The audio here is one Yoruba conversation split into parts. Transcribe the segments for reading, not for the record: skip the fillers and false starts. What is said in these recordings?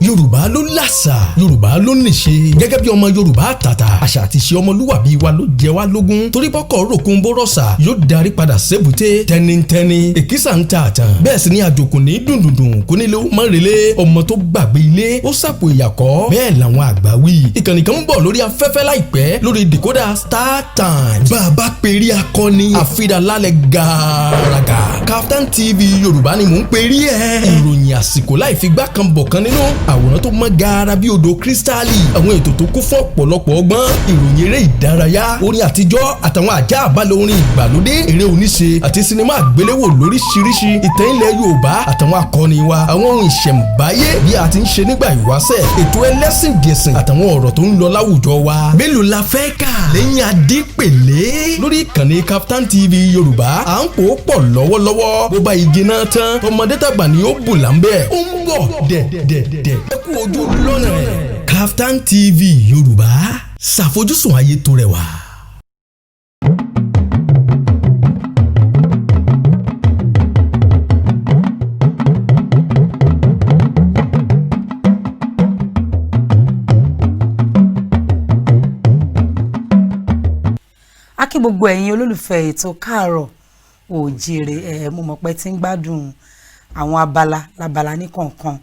Yorùbá ló làṣà, Yorùbá ló níṣe. Gẹ́gẹ́ bí ọmọ Yorùbá àtàtà, àṣà àti ìṣe ọmọlúwàbí wa ló jẹ wá lógún. Torí bọ́kọ̀ ròkun bórọ̀ṣà yóò darí padà sébùté tẹnitẹni. Èkísà ń ta àtàn. Bẹ́ẹ̀ sì ni àjòkò ní dùndùndùn kó nílé ó mọ́ relé. Ọmọ tó gbàgbé ilé ó sàpò ìyàkọ́. Bẹ́ẹ̀ làwọn àgbà wí. Ìkànnì kan ń bọ̀ lórí afẹ́fẹ́ láìpẹ́ lórí decoder StarTimes. Bàbá perí akọni àfidàlálẹ̀ gàràgà. Kaftan TV Yorùbá ni mò ń perí ẹ̀. Ìròyìn àsìkò láì fi gbá kan bọ̀ kan nínú. Àwòrán tó mọ́ gaara bí odò kírísítálì. Àwọn ètò tó kún fún ọ̀pọ̀lọpọ̀ ọgbọ́n. Ìròyìn eré ìdárayá, orin àtijọ́ àtàwọn àjá àbálẹ̀ orin ìgbàlódé, eré oníṣe àti sinimá àgbéléwò lóríṣiríṣi, ìtàn ilẹ̀ Yorùbá àtàwọn akọni wa, àwọn ohun ìṣẹ̀ǹbáyé bí a ti ń ṣe nígbà ìwáṣẹ̀, ètò ẹlẹ́sìn gẹ̀sìn àtàwọn ọ̀rọ̀ tó ń lọ láwùjọ wa. Mélòó la fẹ́ kà lẹ́yìn Adépèlé lórí ìkànnì Kaftan TV Yorùbá. À ń pò ó pọ̀ lọ́wọ́lọ́wọ́. Bó bá igi náà tán, ọmọdé tàgbà ni ó bù láńbẹ̀. Ó ń bọ̀ dẹ̀dẹ̀dẹ̀. Ẹ kú ojú lọ́nà ẹ̀. Kaftan TV Yorùbá, ṣàfojúsùn ayé tó rẹwà. A kí gbogbo ẹ̀yin olólùfẹ́ ètò Káàárọ̀ Oòjíire, mo mọ̀ pé tí ń gbádùn àwọn abala ní kọ̀ọ̀kan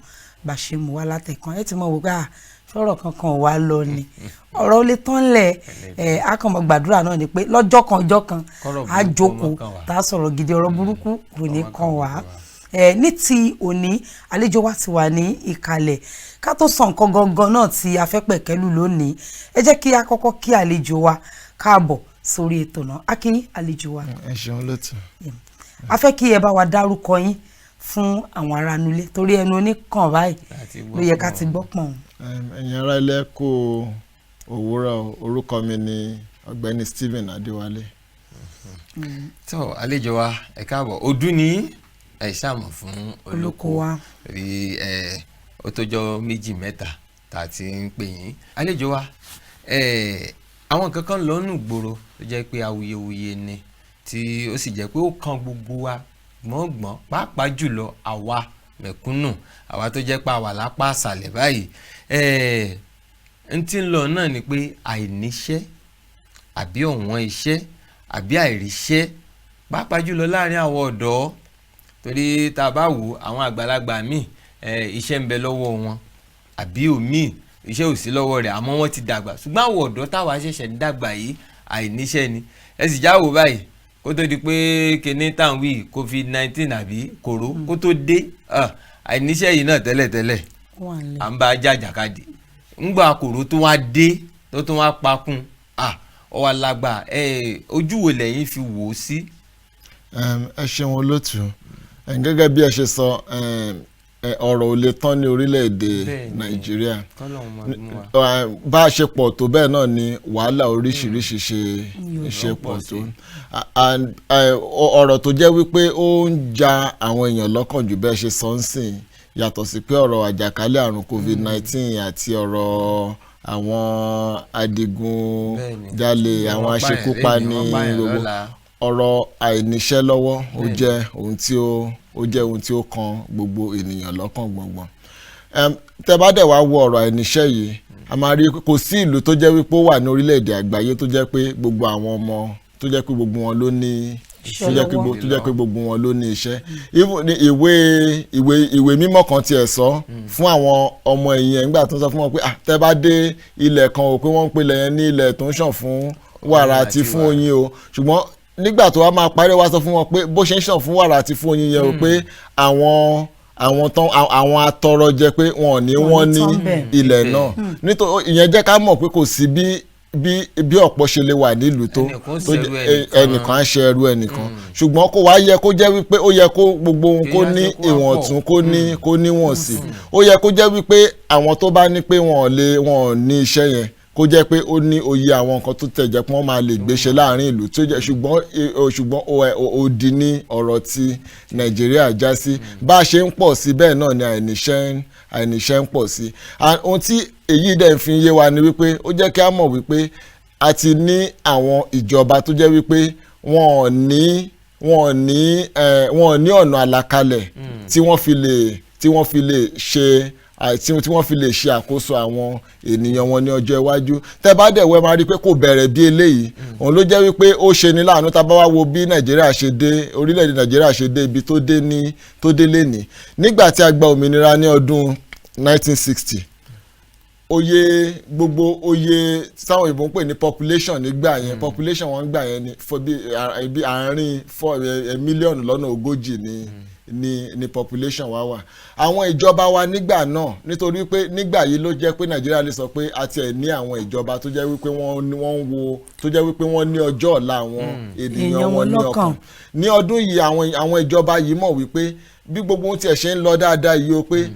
bá ṣe mú wá látẹ̀kan. Ẹ ti mọ̀ wò pé sọ̀rọ̀ kankan wá lọ ni ọ̀rọ̀ ó lè tán lẹ̀. A kàn mọ̀ gbàdúrà náà ni pé lọ́jọ́ kan á jókòó tá a sọ̀rọ̀ gidi, ọ̀rọ̀ burúkú kò ní kàn wá. Ní ti òní àlejò wa ti wà ní ìkàlẹ̀. Ká tó sọ nǹkan gangan náà tí a fẹ́ pẹ̀kẹ́lù lónìí, ẹ jẹ́ kí a kọ́kọ́ kí àlejò wa káàbọ̀ sórí ètò náà. A kí àlejò wa. Ẹ ṣeun lótú. A fẹ́ kí ẹ bá wa dárúkọ yín fún àwọn ará nulẹ̀ torí ẹnu oníkàn báyìí ló yẹ ká ti gbọ́ pọ̀n. Ẹ̀yin ará ilé kú òwúrọ̀, orúkọ mi ni Ọ̀gbẹ́ni Stephen Adéwálé. Tó àlejò wa ẹ káàbọ̀, ọdún ní àìsàmọ̀ fún olóko wa rí ó tọ́jọ́ méjì mẹ́ta tá a ti ń pè yín. Àlejò wa àwọn nǹkan kan lọ́nù gbòòrò tó jẹ́ pé awuyewuye ni tí ó sì jẹ́ pé ó kan gbogbo wa gbọ̀ngbọ̀n, pàápàá jùlọ àwa mẹ̀kúnnù, àwa tó jẹ́ pé àwa lápá àṣàlẹ̀ báyìí. N tí ń lọ náà ni pé àìníṣẹ́ àbí ọ̀wọ́n iṣẹ́ àbí àìríṣẹ́, pàápàá jùlọ láàrin àwọn ọ̀dọ́. Torí tá a bá wò àwọn àgbàlagbà míì iṣẹ́ ń bẹ lọ́wọ́ wọn àbí òmíì iṣẹ́ ò sí lọ́wọ́ rẹ̀ àmọ́ wọ́n ti dàgbà. Ṣùgbọ́n àwọn ọ̀dọ́ táwa ṣẹ̀ṣẹ̀ ń dàgbà yìí àìníṣẹ́ ni. Ẹ sì já wò báyìí kó tó di pé kíní táwọn wí COVID-19 àbí kòró kó tó dé, àìníṣẹ́ yìí náà tẹ́lẹ̀tẹ́lẹ̀ à ń bá jàjàkadì. Ńgbà kòró tó wá dé tó tún wá pakún, ó wá lágbà. Ojú wo lẹ́yìn fi wò ó sí? Ẹ ṣeun olótú. Gẹ́gẹ́ bí ẹ ṣe sọ, ọ̀rọ̀ ò lè tán ní orílẹ̀-èdè Nàìjíríà. Bá a ṣe pọ̀ tó bẹ́ẹ̀ náà ni wàhálà oríṣiríṣi ṣe pọ̀ tó. Ọ̀rọ̀ tó jẹ́ wípé ó ń ja àwọn èèyàn lọ́kàn jù bẹ́ẹ̀ ṣe sọ ń sìn, yàtọ̀ sí pé ọ̀rọ̀ àjàkálẹ̀ àrùn COVID-19 àti ọ̀rọ̀ àwọn adigunjalè, àwọn aṣekúpani, gbogbo ọ̀rọ̀ àìníṣẹ́ lọ́wọ́ ó jẹ́ ohun tí ó kan gbogbo ènìyàn lọ́kàn gbọ̀ngbọ̀n. Tẹ́ bá dẹ̀ wá wo ọ̀rọ̀ àìníṣẹ́ yìí, a máa rí kò sí ìlú tó jẹ́ wípé ó wà ní orílẹ̀-èdè àgbáyé tó jẹ́ pé gbogbo àwọn ọmọ tó jẹ́ pé gbogbo wọn ló ní gbogbo wọn ló ní iṣẹ́. Ìwé mímọ́ kan tiẹ̀ sọ fún àwọn ọmọ ẹ̀yìn nígbà tó ń sọ fún wọn pé tẹ́ bá dé ilẹ̀ kan ò pé wọ́n ń pè lẹ́yìn ní ilẹ̀ tó ń ṣàn fún wàrà àti fún oyin o, ṣùgbọ́n nígbà tó wá máa parí wá sọ fún wọn pé bó ṣe ń ṣàn fún wàrà àti fún oyin yẹn o pé àwọn atọrọ jẹ pé wọn ní ilẹ̀ náà. Nítorí ìyẹn jẹ́ ká mọ̀ pé kò sí bí ọ̀pọ̀ ṣe lè wà nílùú tó ẹnìkan á ṣe ẹrú ẹnìkan, ṣùgbọ́n kó wá yẹ kó jẹ́ wípé ó yẹ kó gbogbo ohun kó ní ìwọ̀ntún kó níwọ̀n sí. Ó yẹ kó jẹ́ wípé àwọn tó bá ní pé wọn ò ní iṣẹ́ yẹn kó jẹ́ pé ó ní òye àwọn nǹkan tó tẹ̀jẹ̀ pé wọ́n máa lè gbéṣẹ́ láàrin ìlú tó jẹ́ ṣùgbọ́n òdì ní ọ̀rọ̀ tí Nàìjíríà já sí. Bá a ṣe ń pọ̀ sí bẹ́ẹ̀ náà ni àìníṣẹ́ ń pọ̀ sí. Ohun tí èyí dẹ̀ fi yé wa ni wípé ó jẹ́ kí a mọ̀ wípé a ti ní àwọn ìjọba tó jẹ́ wípé wọn ò ní ọ̀nà àlàkalẹ̀ tí wọ́n fi lè ṣe tí wọ́n fi lè ṣe àkóso àwọn ènìyàn wọn ní ọjọ́ iwájú. Tẹ́ bá dẹ̀ wẹ́ máa rí pé kò bẹ̀rẹ̀ bí eléyìí, òun ló jẹ́ wípé ó ṣe ní láàánú tá a bá wá wo bí Nàìjíríà ṣe dé, orílẹ̀-èdè Nàìjíríà ṣe dé ibi tó dé lénìí. Nígbà tí a gba òmìnira ní ọdún 1960, oye táwọn òyìnbó ń pè ní population nígbà yẹn, population wọn gbà yẹn ni bí àárín 4 mílíọ̀nù lọ́nà 40 ni population wa wà. Àwọn ìjọba wa nígbà náà, nítorí pé nígbà yìí ló jẹ́ pé Nàìjíríà lè sọ pé a tiẹ̀ ní àwọn ìjọba tó jẹ́ wípé wọ́n ní ọjọ́ ọ̀la àwọn ènìyàn wọn ní ọkàn. Ní ọdún yìí àwọn ìjọba yìí mọ̀ wípé bí gbogbo ohun tiẹ̀ ṣe ń lọ dáadáa yìí o pé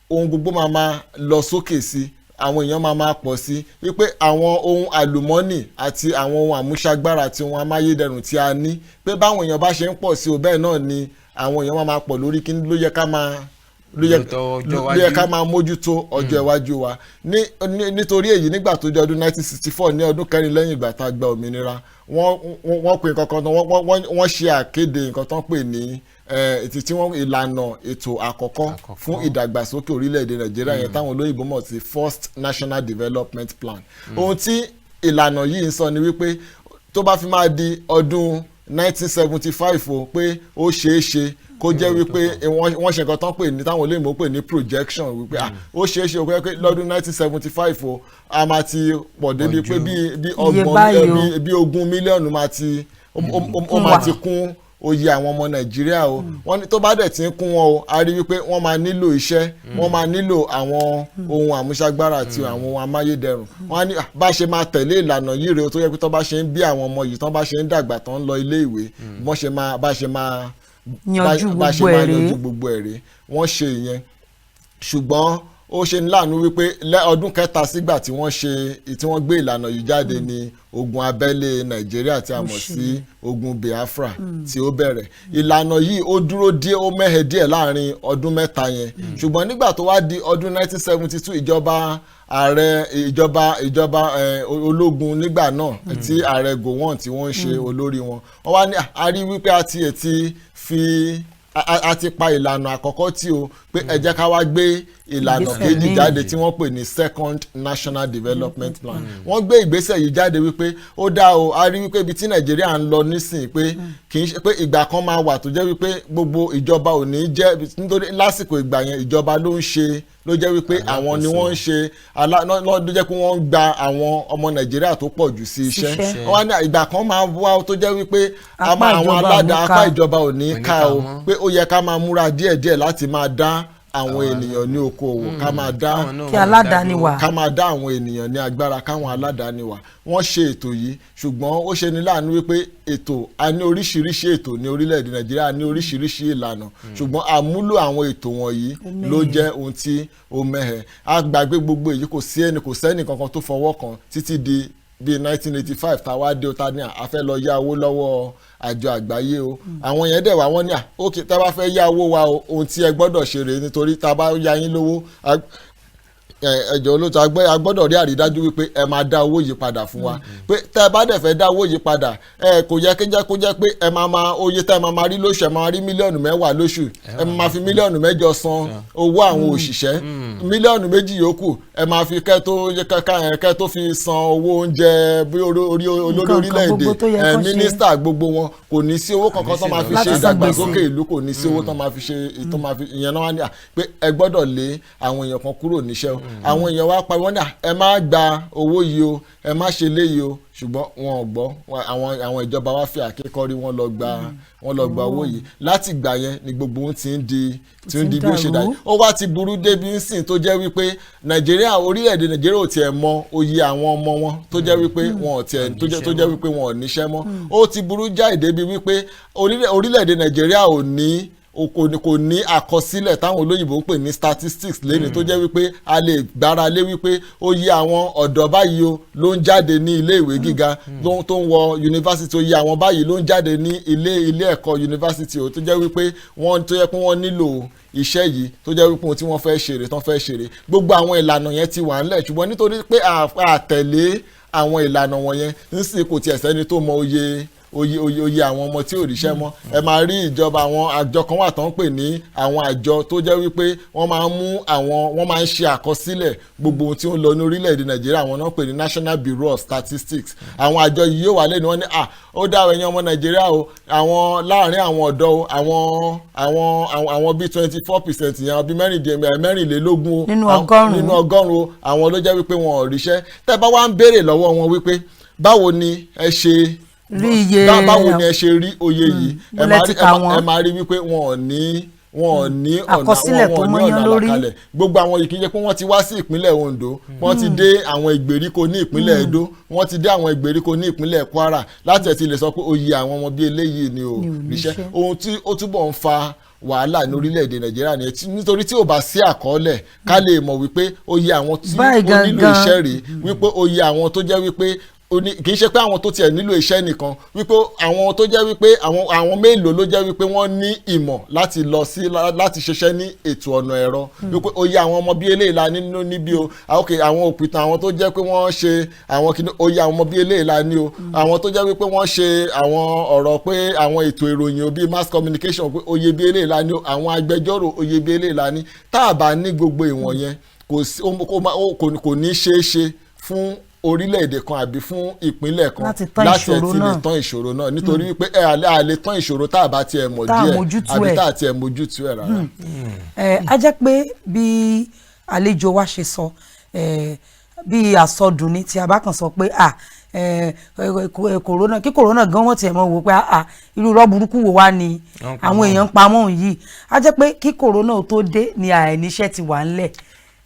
ohun gbogbo máa lọ sókè sí, àwọn èèyàn máa pọ̀ sí, wípé àwọn ohun àlùmọ́nì àti àwọn ohun àmúṣagbára àti ohun amáyédẹrùn tí a ní, pé báwọn èèyàn bá ṣe ń pọ̀ sí o bẹ́ẹ̀ náà ni àwọn èèyàn máa pọ̀ lórí kí ló yẹ ká máa mójútó ọjọ́ iwájú wa. Nítorí èyí nígbà tó jẹ́ ọdún 1964 ní ọdún kẹrin lẹ́yìn ìgbà tá a gba òmìnira, wọ́n pè nǹkan kan wọ́n ṣe àkéde nǹkan tán pè ní ìlànà ètò àkọ́kọ́ fún ìdàgbàsókè orílẹ̀-èdè Nàìjíríà yẹn táwọn olóyìnbó mọ̀ sí First National Development Plan. Ohun tí ìlànà yìí ń sọ ni wípé tó bá fi máa di ọdún 1975 o pé ó ṣeé ṣe kó jẹ́ wípé wọ́n ṣe nǹkan tán pè ní táwọn olóyìnbó pè ní projection wípé ó ṣeé ṣe pé lọ́dún 1975 o a máa ti pọ̀ débi pé bí 20 mílíọ̀nù máa ti kún oyè àwọn ọmọ Nàìjíríà o. Wọ́n ní tó bá dẹ̀ ti ń kún wọn o, a rí wípé wọ́n máa nílò iṣẹ́, wọ́n máa nílò àwọn ohun àmúṣagbára àti àwọn ohun amáyédẹrùn. Wọ́n á ní bá ṣe máa tẹ̀lé ìlànà yìí rèé tó yẹ pé tó bá ṣe ń bí àwọn ọmọ yìí tán bá ṣe ń dàgbà tán ń lọ ilé ìwé, bá ṣe máa yanjú gbogbo ẹ̀rẹ́. Wọ́n ṣe ìyẹn, ṣùgbọ́n ó ṣe ní láàánú wípé ọdún kẹta sígbà tí wọ́n gbé ìlànà yìí jáde ni ogun abẹ́lé Nàìjíríà tí a mọ̀ sí ogun Biafra tí ó bẹ̀rẹ̀. Ìlànà yìí ó dúró díẹ̀, ó mẹ́hẹ̀ díẹ̀ láàrin ọdún mẹ́ta yẹn, ṣùgbọ́n nígbà tó wá di ọdún 1972 ìjọba ológun nígbà náà tí ààrẹ Gowon tí wọ́n ń ṣe olórí wọn, wọ́n wá ní a rí wípé a ti pa ìlànà àkọ́kọ́ tí o pé ẹ jẹ́ ká wá gbé ìlànà kejì jáde tí wọ́n pè ní Second National Development Plan. Wọ́n gbé ìgbésẹ̀ yìí jáde wípé ó dá o, a rí wípé ibi tí Nàìjíríà ń lọ nísìnyí pé kì í ṣe pé ìgbà kan máa wà tó jẹ́ wípé gbogbo ìjọba ò ní jẹ́, nítorí lásìkò ìgbà yẹn ìjọba ló jẹ́ wípé àwọn ni wọ́n ń ṣe ló jẹ́ pé wọ́n ń gba àwọn ọmọ Nàìjíríà tó pọ̀ jù sí iṣẹ́. Wọ́n ní ìgbà kan máa wá tó jẹ́ wípé àwọn apá ìjọba ò ní ká o, pé ó yẹ ká máa múra díẹ̀díẹ̀ láti máa dá àwọn ènìyàn ní okòwò, ká máa dá àwọn ènìyàn ní agbára, káwọn aládàáni wà. Wọ́n ṣe ètò yìí, ṣùgbọ́n ó ṣe ní láàánú wípé a ní oríṣiríṣi ètò ní orílẹ̀-èdè Nàìjíríà, ní oríṣiríṣi ìlànà, ṣùgbọ́n àmúlò àwọn ètò wọ̀nyí ló jẹ́ ohun tí ó mẹ́hẹ̀. A gbàgbé gbogbo èyí, kò sẹ́ni kankan tó fọwọ́ kan títí di bíi 1985 táwa dé o ta ní a fẹ́ lọ yá owó lọ́wọ́ àjọ àgbáyé o. Àwọn yẹn dẹ̀ wá wọ́n ní ókè tá a bá fẹ́ yá owó wa o, ohun tí ẹ gbọ́dọ̀ ṣe rèé, nítorí tá a bá yá yín lówó ẹjọ́ olóòtú a gbọ́dọ̀ rí àrídájú wípé ẹ máa dá owó yìí padà fún wa, pé tẹ́ ẹ bá dẹ̀ fẹ́ dá owó yìí padà kò yẹ kó jẹ́ pé ẹ máa oye tẹ́ ẹ máa rí lóṣù, ẹ máa rí mílíọ̀nù 10 lóṣù, ẹ máa fi mílíọ̀nù 8 san owó àwọn òṣìṣẹ́, mílíọ̀nù 2 yòókù ẹ máa fi kẹ́ tó fi san owó oúnjẹ bí olórí orílẹ̀-èdè mínísítà gbogbo wọn, kò ní sí owó kankan tó máa fi ṣe ìdàgbàsókè ìlú, kò ní sí owó tó máa fi ṣe ìyẹn náà wá ní pé ẹ gbọ́dọ̀ lé àwọn èèyàn kan kúrò níṣẹ́ o. Àwọn èèyàn wá pa wọ́n ní ẹ má gba owó yìí o, ẹ má ṣe léyìí o, ṣùgbọ́n wọn ò gbọ́. Àwọn ìjọba wa fi àkékọ́rí wọn lọ gba owó yìí. Láti ìgbà yẹn ni gbogbo ohun ti ń di bí ó ṣe dà yìí. Ó wá ti burú débi ńsìn tó jẹ́ wípé orílẹ̀-èdè Nàìjíríà ò tiẹ̀ mọ oyè àwọn ọmọ wọn tó jẹ́ wípé wọn ò níṣẹ́ mọ́. Ó ti burú jáì débi wípé orílẹ̀-èdè Nàìjíríà kò ní àkọsílẹ̀ táwọn olóyìnbó ń pè ní statistics lẹ́ni tó jẹ́ wípé a lè gbára lé wípé oyè àwọn ọ̀dọ́ báyìí o ló ń jáde ní ilé ìwé gíga tó ń wọ yunifásitì, oyè àwọn báyìí ló ń jáde ní ilé ẹ̀kọ́ yunifásitì o tó jẹ́ wípé wọ́n nílò iṣẹ́ yìí, tó jẹ́ wípé ohun tí wọ́n fẹ́ ṣeré gbogbo àwọn ìlànà yẹn ti wà ńlẹ̀, ṣùgbọ́n nítorí pé àtẹ̀lé àwọn ìlànà wọ̀nyẹn ń sì kò tiẹ̀ sẹ́ni tó mọ oyè àwọn ọmọ tí ò ríṣẹ́ mọ́ ẹ máa rí ìjọba àwọn àjọ kan wà tó ń pè ní àwọn àjọ tó jẹ́ wípé wọ́n máa ń ṣe àkọsílẹ̀ gbogbo ohun tí ó ń lọ ní orílẹ̀-èdè Nàìjíríà àwọn náà pè ní National Bureau of Statistics àwọn àjọ yìí yóò wà lẹ́nu wọn ní ó dá ẹ̀yin ọmọ Nàìjíríà o àwọn láàrin àwọn ọ̀dọ́ o àwọn bíi 24% yẹn bíi mẹ́rìnlélógún nínú ọgọ́rùn-ún o àwọn ló jẹ́ wípé wọn ò ríṣẹ́ tẹ́ bá wá ń béèrè lọ́wọ́ wọn wípé báwo ni ẹ ṣe rí oyè yìí ẹ máa rí wípé wọn ò ní àkọsílẹ̀ tó mọ́yán lórí gbogbo àwọn yìí kì í ṣe pé wọ́n ti wá sí ìpínlẹ̀ Ondo wọ́n ti dé àwọn ìgbèríko ní ìpínlẹ̀ Edo wọ́n ti dé àwọn ìgbèríko ní ìpínlẹ̀ Kwara láti ẹ̀ ti lè sọ pé oyè àwọn ọmọ bíi eléyìí ni ò ríṣẹ́ ohun tí ó túbọ̀ ń fa wàhálà ní orílẹ̀-èdè Nàìjíríà ni nítorí tí ò bá sí àkọọ́lẹ̀ ká lè mọ̀ wípé oyè àwọn tí ó nílò iṣẹ́ rèé wípé oyè àwọn tó jẹ́ wípé kì í ṣe pé àwọn tó tiẹ̀ nílò iṣẹ́ nìkan wípé àwọn tó jẹ́ wípé àwọn mélòó ló jẹ́ wípé wọ́n ní ìmọ̀ láti ṣiṣẹ́ ní ètò ọ̀nà ẹ̀rọ wípé oyè àwọn ọmọ bíi eléyìí la nínú níbí o àwọn òpìtàn àwọn tó jẹ́ pé wọ́n ṣe àwọn kìnnì oyè àwọn ọmọ bíi eléyìí la ní o àwọn tó jẹ́ wípé wọ́n ṣe àwọn ọ̀rọ̀ pé àwọn ètò ìròyìn o bíi mass communication pé oyè bíi eléyìí la ní o àwọn agbẹjọ́rò oyè bíi eléyìí la ní tá a bá ní gbogbo ìwọ̀n yẹn kò ní ṣeé ṣe fún orílẹ̀-èdè kan àbí fún ìpínlẹ̀ kan láti lè tán ìṣòro náà nítorí wípé a lè tán ìṣòro tá a bá tiẹ̀ mọ̀ díẹ̀ àbí tá a tiẹ̀ mójútó ẹ̀ rárá. a jẹ́ pé bí àlejò wa ṣe sọ bí àsọdùn ni tí a bá kàn sọ pé kòrónà kí kòrónà gan wọ́n tiẹ̀ mọ̀ wò pé irú irọ́ burúkú wo wá ni àwọn èèyàn ń pamọ́ yìí a jẹ́ pé kí kòrónà tó dé ni àìníṣẹ́ ti wà ńlẹ̀.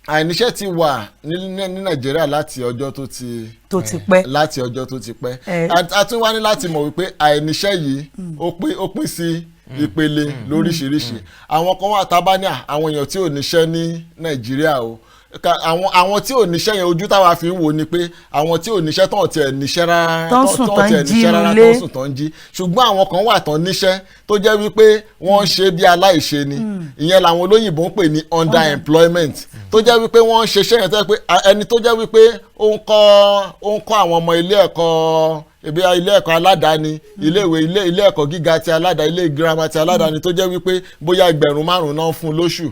àìníṣẹ́ ti wà ní Nàìjíríà láti ọjọ́ tó ti pẹ́ láti ọjọ́ tó ti pẹ́ a tún wá ní láti mọ̀ wípé àìníṣẹ́ yìí ó pín sí ìpele lóríṣiríṣi àwọn kan wà tábà ní àwọn èèyàn tí ò níṣẹ́ ní Nàìjíríà o àwọn tí ò níṣẹ́ yẹn ojú táwa fi ń wò ni pé àwọn tí ò níṣẹ́ tán tiẹ̀ níṣẹ́ rárá tán sùn tán jí ṣùgbọ́n àwọn kan wà tán níṣẹ́ tó jẹ́ wípé wọ́n ṣe bí aláìṣe ni ìyẹn làwọn olóyìnbó ń pè ní underemployment tó jẹ́ wípé wọ́n ṣe iṣẹ́ yẹn tó jẹ́ pé ẹni tó jẹ́ wípé ó ń kọ́ àwọn ọmọ ilé ẹ̀kọ́ aládàáni ilé ẹ̀kọ́ gíga ti aládàáni ilé girama ti aládàáni tó jẹ́ wípé bóyá 5,000 náà fún lóṣù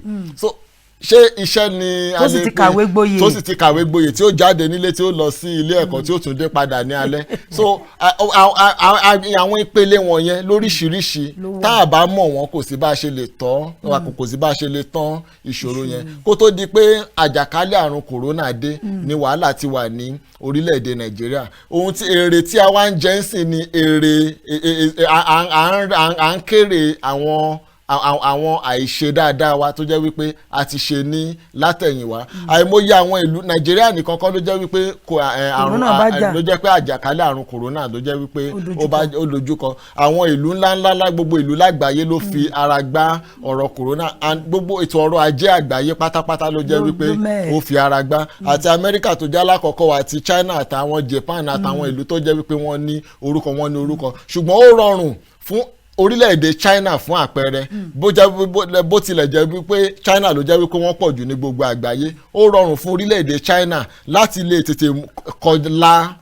ṣé iṣẹ́ ni tó sì ti kàwé gboyè tí ó jáde nílé tí ó lọ sí ilé ẹ̀kọ́ tí ó tún dé padà ní alẹ́ so àwọn ìpele wọ̀nyẹn lóríṣiríṣi tá a bá mọ̀ wọ́n kò sí bá a ṣe lè tán ìṣòro yẹn kó tó di pé àjàkálẹ̀ àrùn kòrónà dé ni wàhálà ti wà ní orílẹ̀-èdè Nàìjíríà ohun tí èrè tí a wá ń jẹ ń sìn ni èrè à ń kéré àwọn àìṣe dáadáa wa tó jẹ́ wípé a ti ṣe ní látẹ̀yìnwá àìmọye àwọn ìlú Nàìjíríà nìkan kọ́ ló jẹ́ wípé ló jẹ́ pé àjàkálẹ̀ àrùn kòrónà ló jẹ́ wípé ó lójúkọ àwọn ìlú ńláńlá gbogbo ìlú lágbàáyé ló fi ara gbá ọ̀rọ̀ kòrónà gbogbo ètò ọrọ̀ ajé àgbáyé pátápátá ló jẹ́ wípé ó fi ara gbá àti Amẹ́ríkà tó jẹ́ alákọ̀ọ́kọ́ àti China àtàwọn Japan àtàwọn ìlú tó jẹ́ wípé wọ́n ní orúkọ ṣùgbọ́n ó rọrùn fún orílẹ̀-èdè China fún àpẹẹrẹ bó tilẹ̀ jẹ́ wípé China ló jẹ́ wípé wọ́n pọ̀ jù ní gbogbo àgbáyé ó rọrùn fún orílẹ̀-èdè China láti lè tètè la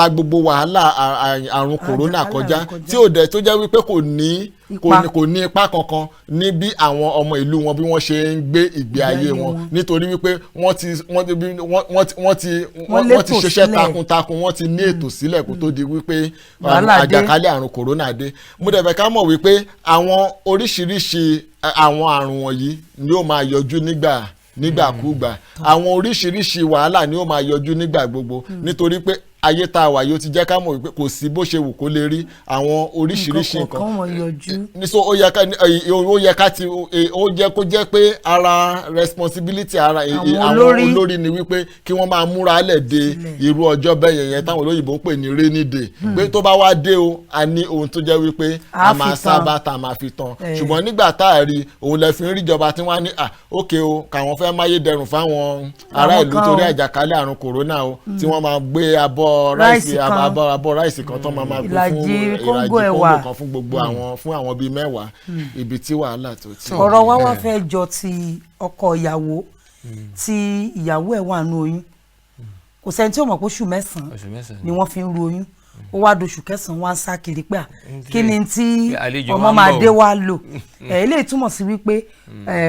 gbogbo wàhálà àrùn kòrónà kọjá tí ò dẹ̀ tó jẹ́ wípé kò ní ipa kankan ní bí àwọn ọmọ ìlú wọn bí wọ́n ṣe ń gbé ìgbé ayé wọn nítorí wípé wọ́n ti ṣiṣẹ́ takuntakun wọ́n ti ní ètò sílẹ̀ kó tó di wípé àjàkálẹ̀ àrùn kòrónà dé mo dẹ̀ fẹ́ ká mọ̀ wípé àwọn oríṣiríṣi àwọn àrùn wọ̀nyí ni ó máa yọjú nígbàkúgbà àwọn oríṣiríṣi wàhálà ni ó máa yọjú nígbà gbogbo nítorí pé ayé tá a wà yóò ti jẹ́ ká mọ̀ wípé kò sí bó ṣe wù kó lè rí àwọn oríṣiríṣi nǹkan so ó yẹ kó jẹ́ pé ara responsibility ara àwọn olórí ni wípé kí wọ́n máa múra lẹ̀ de irú ọjọ́ bẹ́ẹ̀ yẹn táwọn olóyìnbó ń pè ní rainy day pé tó bá wá dé o a ní ohun tó jẹ́ wípé a máa sábà tá a máa fi tán ṣùgbọ́n nígbà tá a rí òun lẹ fi ń ríjọba tí wọ́n á ní ókè o káwọn fẹ́ máyé dẹrùn fáwọn ará ìlú torí àjàkálẹ̀ àrùn kòrónà o tí wọ́n máa gbé abọ́ ráìsì kan tó máa gbé fún ìrajì kóńgò kan fún gbogbo àwọn bíi 10 ibi tí wàhálà tó ti. ọ̀rọ̀ wa wá fẹ́ jọ ti ọkọ ìyàwó tí ìyàwó ẹ̀ wà nù oyún kò sẹ́ni tí ó mọ̀ pé oṣù 9 ni wọ́n fi ń ru oyún ó wá doṣù kẹsàn-án wá ń sá kiri pé kí ni tí ọmọ máa dé wá lò eléyìí túmọ̀ sí wípé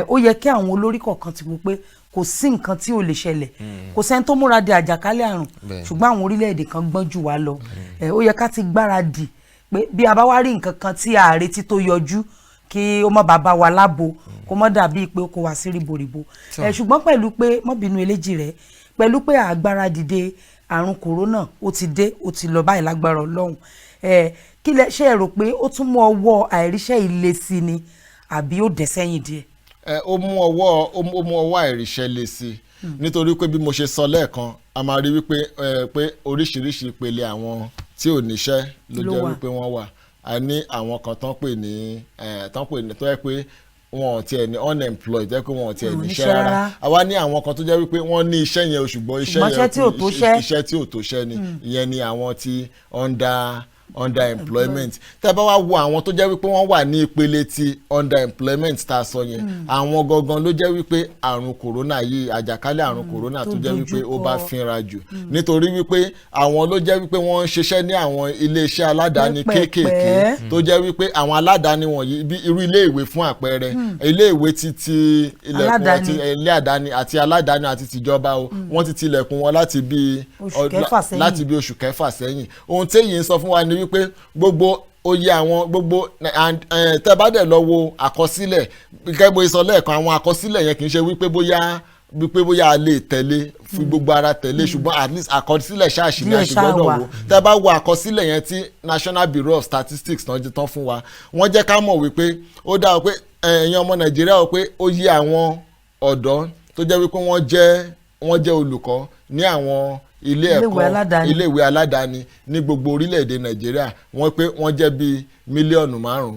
ó yẹ kí àwọn olórí kọ̀ọ̀kan ti wò pé kò sí nǹkan tí ò lè ṣẹlẹ̀ kò sẹ́ni tó múra de àjàkálẹ̀ àrùn ṣùgbọ́n àwọn orílẹ̀-èdè kan gbọ́n jù wá lọ ó yẹ ká ti gbáradì pé bí a bá wá rí nǹkan kan tí a retí tó yọjú kí ó má bàbá wa lábo kó má dàbí pé ó kó wa sí ríboríbo ṣùgbọ́n pẹ̀lú pé mọ́bìnú eléjì rẹ̀ pẹ̀lú pé àgbáradì de àrùn kòrónà ó ti dé ó ti lọ báyìí lágbára Ọlọ́run kí lẹ ṣe rò pé ó tún mú ọwọ́ àìríṣẹ́ ilé sí ni àbí ó dẹ̀ sẹ́yìn díẹ̀. ó mú ọwọ́ àìríṣẹ́ lé sí nítorí pé bí mo ṣe sọ lẹ́ẹ̀kan a máa rí wípé pé oríṣiríṣi ìpele àwọn tí ò níṣẹ́ ló jẹ́ wípé wọ́n wà a ní àwọn kan tán pè ní tó yẹ pé wọn ò tiẹ̀ ní unemployed jẹ́ pé wọn ò tiẹ̀ níṣẹ́ rárá àwa ní àwọn kan tó jẹ́ wípé wọ́n ní iṣẹ́ yẹn ṣùgbọ́n iṣẹ́ tí ò tó ṣẹ́ ni ìyẹn ni àwọn tí underemployment tẹ́ bá wá wo àwọn tó jẹ́ wípé wọ́n wà ní ìpele ti underemployment tá a sọ yẹn àwọn gangan ló jẹ́ wípé àrùn kòrónà yìí àjàkálẹ̀ àrùn kòrónà tó jẹ́ wípé ó bá fínra jù nítorí wípé àwọn ló jẹ́ wípé wọ́n ń ṣiṣẹ́ ní àwọn iléeṣẹ́ aládàáni kéékèèké tó jẹ́ wípé àwọn aládàáni wọ̀nyí bí irú ilé ìwé fún àpẹẹrẹ ilé ìwé ti ilẹ̀kùn àti ilé àdáni àti aládàáni àti tìjọba o wọ́n ti tilẹ̀kùn wọn láti bí oṣù kẹfà sẹ́yìn ohun téyìn ń sọ fún wa ni wípé gbogbo oyè àwọn gbogbo tẹ́ bá dẹ̀ lọ wo àkọsílẹ̀ gẹ́gẹ́ bó sọ lẹ́ẹ̀kan àwọn àkọsílẹ̀ yẹn kì í ṣe wípé bóyá a lè tẹ̀lé fi gbogbo ara tẹ̀lé ṣùgbọ́n at least àkọsílẹ̀ ṣáàṣì ní àṣìgbọ́dọ̀ wo tẹ́ bá wo àkọsílẹ̀ yẹn tí National Bureau of Statistics náà ti tán fún wa wọ́n jẹ́ ká mọ̀ wípé ó dá o pé ẹ̀yin ọmọ Nàìjíríà o pé oyè àwọn ọ̀dọ́ tó jẹ́ wípé wọ́n jẹ́ olùkọ́ ní àwọn iléèwé aládàáni ní gbogbo orílẹ̀-èdè Nàìjíríà wọ́n pé wọ́n jẹ́ bíi mílíọ̀nù 5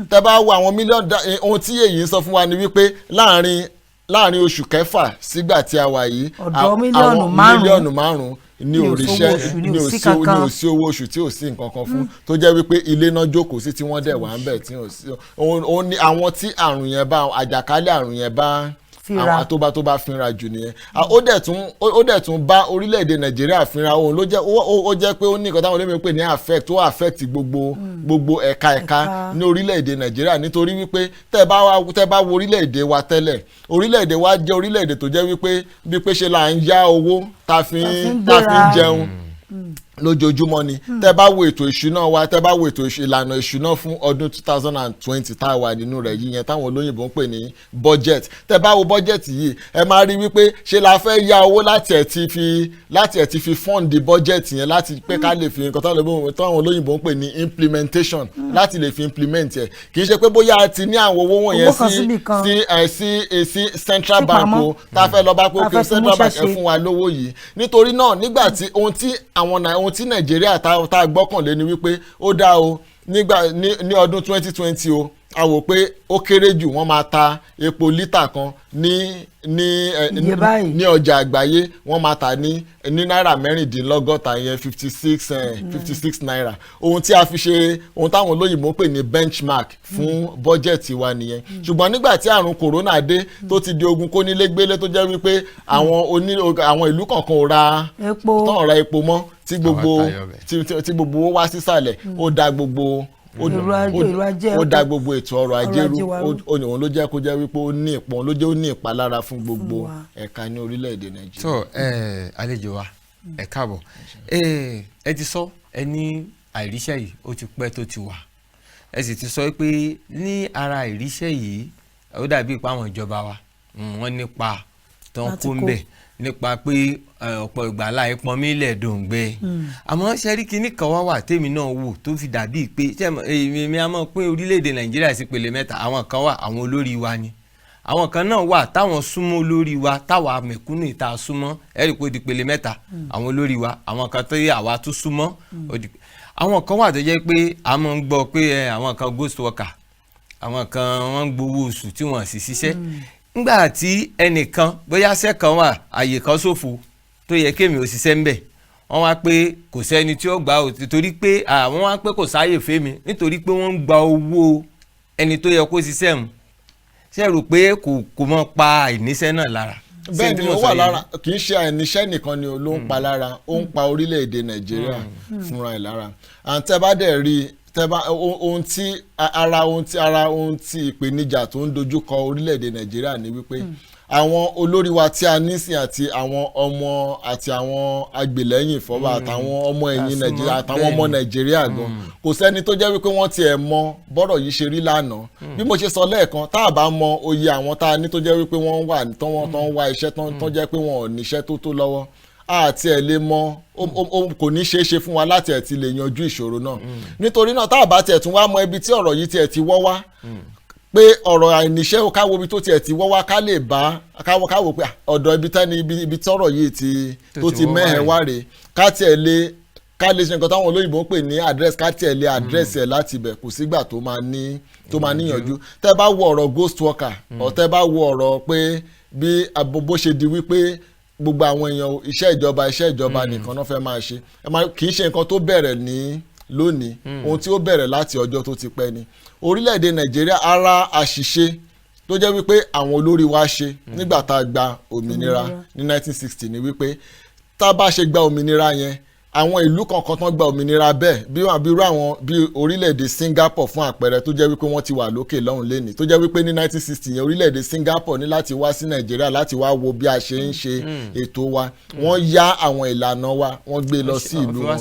tẹ́ bá wo àwọn mílíọ̀nù ohun tí èyí ń sọ fún wa ni wípé láàrin oṣù kẹfà sígbà tí a wà yìí àwọn mílíọ̀nù 5 ní òrìṣẹ́ ní òsí owó oṣù tí ò sí nǹkan kan fún tó jẹ́ wípé ilé náà jókòó sí tí wọ́n dẹ̀ wà ń bẹ̀ tí ò sí àwọn tí àrùn yẹn bá àjàkálẹ̀ àrùn yẹn bá àwọn tó bá fínra jù nìyẹn ó dẹ̀ tún bá orílẹ̀-èdè Nàìjíríà fínra òun ló jẹ́ ó jẹ́ pé ó ní nǹkan táwọn olóyìnbó pè ní affect gbogbo ẹ̀ka ní orílẹ̀-èdè Nàìjíríà nítorí wípé tẹ́ bá wo orílẹ̀-èdè wa tẹ́lẹ̀ orílẹ̀-èdè wa jẹ́ orílẹ̀-èdè tó jẹ́ wípé bí pé ṣe là ń yá owó tá fi ń jẹun lójoojúmọ́ ni tẹ́ bá wo ètò ìṣúná wa tẹ́ bá wo ètò ìlànà ìṣúná fún ọdún 2020 tá a wà nínú rẹ̀ yìí yẹn táwọn olóyìnbó ń pè ní budget tẹ́ bá wo budget yìí ẹ máa rí wípé ṣe la fẹ́ yá owó láti ẹ̀ ti fi fund budget yẹn láti pé ká lè fi nǹkan táwọn olóyìnbó ń pè ní implementation láti lè fi implement ẹ̀ kì í ṣe pé bóyá a ti ní àwọn owó wọ̀nyẹn sí central bank o tá a fẹ́ lọ bá pé ó central bank ẹ fún wa lówó yìí nítorí náà nígbà tí ohun tí Nàìjíríà tá a gbọ́kànlé ni wípé ó dá o ní ọdún 2020 o a wò pé ó kéré jù wọ́n máa ta epo lítà kan ní ọjà àgbáyé wọ́n máa tà ní náírà 16 yẹn 56 naira ohun tí a fi ṣe ohun táwọn olóyìnbó pè ní benchmark fún bọ́jẹ̀tì wa nìyẹn ṣùgbọ́n nígbà tí àrùn kòrónà dé tó ti di ogun kónílégbélé tó jẹ́ wípé àwọn ìlú kọ̀ọ̀kan ò ra epo mọ́ tí gbogbo owó wá sísàlẹ̀ ó dá gbogbo ó dá gbogbo ètò ọrọ̀ ajé rú òun ló jẹ́ kó jẹ́ wípé ó ní ìpalára fún gbogbo ẹ̀ka ní orílẹ̀-èdè Nàìjíríà. tó àlejò wa ẹ káàbọ̀ ẹ ti sọ ẹ ní àìríṣẹ́ yìí ó ti pẹ́ tó ti wà ẹ sì ti sọ pé ní ara àìríṣẹ́ yìí ó dàbí ipá àwọn ìjọba wa wọ́n nípa tó ń kó ń bẹ̀ nípa pé ọ̀pọ̀ ìgbà láì pọn mí lẹ́ẹ̀dọ̀ǹgbẹ àmọ́ sẹ́rí kinní kan wà tèmi náà wò tó fi dàbí pé èmi a mọ̀ pé orílẹ̀-èdè Nàìjíríà sí pele mẹ́ta àwọn kan wà àwọn olórí wa ni àwọn kan náà wà táwọn súnmọ́ olórí wa táwa mẹ̀kúnnù ìta súnmọ́ ẹ̀rí pé ó di pele mẹ́ta àwọn olórí wa àwọn kan tó yẹ àwa tún súnmọ́ àwọn kan wà tó jẹ́ pé a máa ń gbọ́ pé àwọn kan ghost worker àwọn kan wọ́n ń gbowó oṣù tí wọ́n sì ṣiṣẹ́ nígbà tí ẹnìkan bóyá sẹ́kàn wà àyè kan ṣòfò tó yẹ kémi ò ṣiṣẹ́ ńbẹ̀ wọ́n wá pé kò sẹ́ni tí ó gbà ó torí pé àwọn wá pé kò sáàyè fẹ́mi nítorí pé wọ́n ń gba owó ẹni tó yẹ kó ṣiṣẹ́ mu ṣe rò pé kò mọ̀ pa àìníṣẹ́ náà lára. bẹ́ẹ̀ ni ó wà lára kì í ṣe àìníṣẹ́ nìkan ni ló ń pa lára ó ń pa orílẹ̀-èdè Nàìjíríà fúnra ẹ̀ lára àǹtẹ̀ bá dẹ̀ rí ohun tí ìpèníjà tó ń dojúkọ orílẹ̀-èdè Nàìjíríà ni wípé àwọn olórí wa tí a nísìn àti àwọn ọmọ àti àwọn agbèlẹ́yìn ìfọwọ́ àtàwọn ọmọ ẹ̀yìn Nàìjíríà àtàwọn ọmọ Nàìjíríà gan kò sẹ́ni tó jẹ́ wípé wọ́n tiẹ̀ mọ bọ́rọ̀ yìí ṣe rí lánàá bí mo ṣe sọ lẹ́ẹ̀kan tá a bá mọ oyè àwọn tá a ní tó jẹ́ wípé wọ́n wà tó ń wá iṣẹ́ tó jẹ́ pé wọn ò níṣẹ́ tó lọ́wọ́ àti ẹ̀ lè mọ kò ní ṣeé ṣe fún wa láti ẹ̀ ti lè yanjú ìṣòro náà nítorí náà tá a bá tiẹ̀ tún wá mọ ibi tí ọ̀rọ̀ yìí tiẹ̀ ti wọ́ wá pé ọ̀rọ̀ àìníṣẹ́ káwo ibi tó tiẹ̀ ti wọ́ wá ká lè bá káwo pé ọ̀dọ̀ ibi tí ọ̀rọ̀ yìí tó ti mẹ́hẹ̀ wá rèé ká tiẹ̀ lè ṣe nǹkan táwọn olóyìnbó ń pè ní address ká tiẹ̀ lè address ẹ̀ láti ibẹ̀ kò sígbà tó máa níyànjú tẹ́ bá wo ọ̀rọ̀ ghost worker tẹ́ bá wo ọ̀rọ̀ pé bí bó ṣe di wípé gbogbo àwọn èèyàn iṣẹ́ ìjọba nìkan náà fẹ́ máa ṣe kì í ṣe nǹkan tó bẹ̀rẹ̀ ní lónìí ohun tí ó bẹ̀rẹ̀ láti ọjọ́ tó ti pẹ́ ni orílẹ̀-èdè Nàìjíríà ara àṣìṣe tó jẹ́ wípé àwọn olórí wa ṣe nígbà tá a gba òmìnira ní 1960 ni wípé tá a bá ṣe gba òmìnira yẹn àwọn ìlú kankan tán gba òmìnira bẹ́ẹ̀ bí orílẹ̀-èdè Singapore fún àpẹẹrẹ tó jẹ́ wípé wọ́n ti wà lókè lọ́hùn lẹ́nìí tó jẹ́ wípé ní 1960 yẹn orílẹ̀-èdè Singapore ní láti wá sí Nàìjíríà láti wá wo bí a ṣe ń ṣe ètò wa wọ́n yá àwọn ìlànà wa wọ́n gbé lọ sí ìlú wọn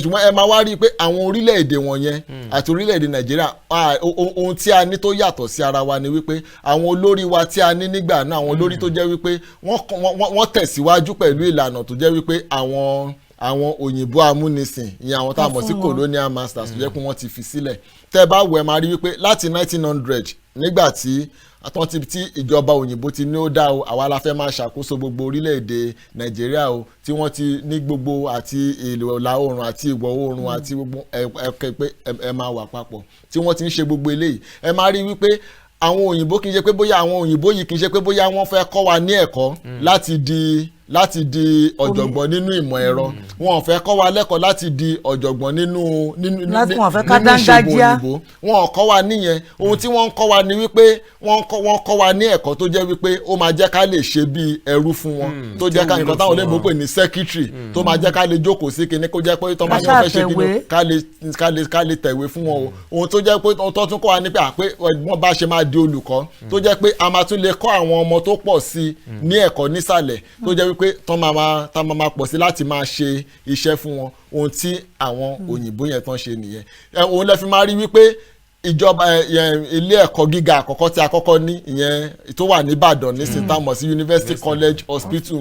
ṣùgbọ́n ẹ máa wá rí i pé àwọn orílẹ̀-èdè wọ̀nyẹn àti orílẹ̀-èdè Nàìjíríà ohun tí a ní tó yàtọ̀ sí ara wa ni wípé àwọn olórí wa tí a ní nígbà náà àwọn olórí tó jẹ́ wípé wọ́n tẹ̀síwájú pẹ̀lú ìlànà tó jẹ́ wípé àwọn òyìnbó amúnisìn ìyẹn àwọn tá a mọ̀ sí colonial masters tó jẹ́ pé wọ́n ti fi sílẹ̀ tẹ́ bá wẹ̀ máa rí wípé láti 1900 nígbà tí ìjọba òyìnbó ti ní ó dá o àwa la fẹ́ máa ṣàkóso gbogbo orílẹ̀-èdè Nàìjíríà o tí wọ́n ti ní gbogbo àti ìlà oòrùn àti ìwọ̀ oòrùn àti gbogbo ẹ̀kẹ́ pé ẹ máa wà papọ̀ tí wọ́n ti ń ṣe gbogbo eléyìí ẹ máa rí wípé àwọn òyìnbó kì í ṣe pé bóyá àwọn òyìnbó yìí kì í ṣe pé bóyá wọ́n fẹ́ kọ́ wa ní ẹ̀kọ́ láti di ọ̀jọ̀gbọ́n nínú ìmọ̀ ẹ̀rọ wọn ò fẹ́ kọ́ wa lẹ́kọ̀ọ́ láti di ọ̀jọ̀gbọ́n nínú ìṣègùn òyìnbó wọn ò kọ́ wa níyẹn ohun tí wọ́n ń kọ́ wa ni wípé wọ́n kọ́ wa ní ẹ̀kọ́ tó jẹ́ wípé ó máa jẹ́ ká lè ṣe bí ẹrú fún wọn tó jẹ́ ká nǹkan táwọn olóyìnbó pè ní secretary tó máa jẹ́ ká lè jókòó sí kinní kó jẹ́ pé tó máa ní wọ́n fẹ́ ṣe kinní ká lè tẹ̀wé fún wọn o ohun tó jẹ́ pé tó tún kọ́ wa ní pé wọ́n bá ṣe máa di olùkọ́ tó jẹ́ pé a máa tún lè kọ́ àwọn ọmọ tó pọ̀ sí ní ẹ̀kọ́ nísàlẹ̀ tó jẹ́ wípé tán máa pọ̀ sí láti máa ṣe iṣẹ́ fún wọn ohun tí àwọn òyìnbó yẹn tán ṣe nìyẹn òun lè fi máa rí wípé ìjọba ilé ẹ̀kọ́ gíga àkọ́kọ́ tí a kọ́kọ́ ní ìyẹn tó wà ní Ìbàdàn ní st thomas University College Hospital